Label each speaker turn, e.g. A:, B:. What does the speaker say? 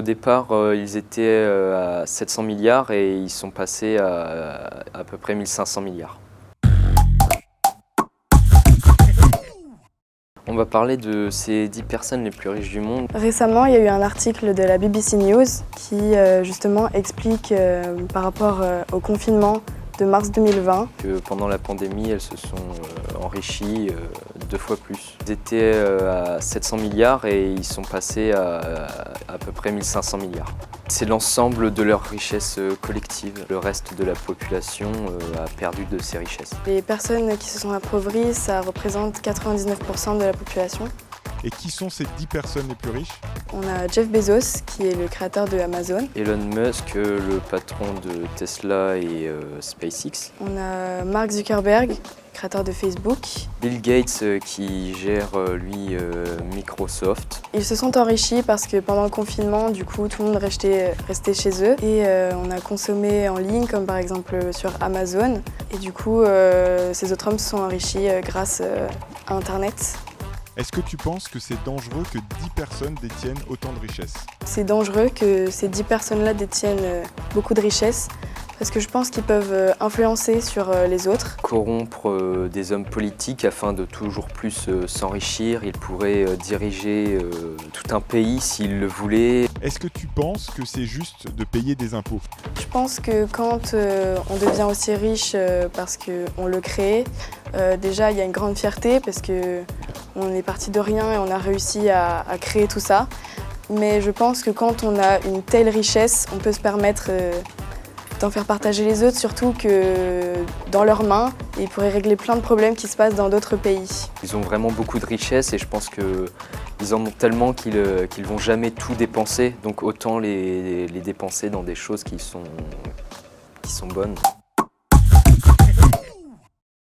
A: Au départ, ils étaient à 700 milliards et ils sont passés à peu près 1500 milliards. On va parler de ces 10 personnes les plus riches du monde.
B: Récemment, il y a eu un article de la BBC News qui justement explique par rapport au confinement de mars 2020
A: Que pendant la pandémie, elles se sont enrichies 2 fois plus. Ils étaient à 700 milliards et ils sont passés à peu près 1500 milliards. C'est l'ensemble de leur richesse collective. Le reste de la population a perdu de ses richesses.
B: Les personnes qui se sont appauvries, ça représente 99% de la population.
C: Et qui sont ces 10 personnes les plus riches?
B: On a Jeff Bezos, qui est le créateur de Amazon.
A: Elon Musk, le patron de Tesla et SpaceX.
B: On a Mark Zuckerberg, créateur de Facebook.
A: Bill Gates qui gère lui Microsoft.
B: Ils se sont enrichis parce que pendant le confinement, du coup, tout le monde restait chez eux. Et on a consommé en ligne, comme par exemple sur Amazon. Et du coup, ces autres hommes se sont enrichis grâce à Internet.
C: Est-ce que tu penses que c'est dangereux que 10 personnes détiennent autant de richesses?
B: C'est dangereux que ces 10 personnes-là détiennent beaucoup de richesses parce que je pense qu'ils peuvent influencer sur les autres.
A: Corrompre des hommes politiques afin de toujours plus s'enrichir. Ils pourraient diriger tout un pays s'ils le voulaient.
C: Est-ce que tu penses que c'est juste de payer des impôts?
B: Je pense que quand on devient aussi riche parce qu'on le crée, déjà il y a une grande fierté parce qu'on est parti de rien et on a réussi à créer tout ça. Mais je pense que quand on a une telle richesse, on peut se permettre d'en faire partager les autres, surtout que dans leurs mains, ils pourraient régler plein de problèmes qui se passent dans d'autres pays.
A: Ils ont vraiment beaucoup de richesses et je pense qu'ils en ont tellement qu'ils vont jamais tout dépenser. Donc autant les dépenser dans des choses qui sont bonnes.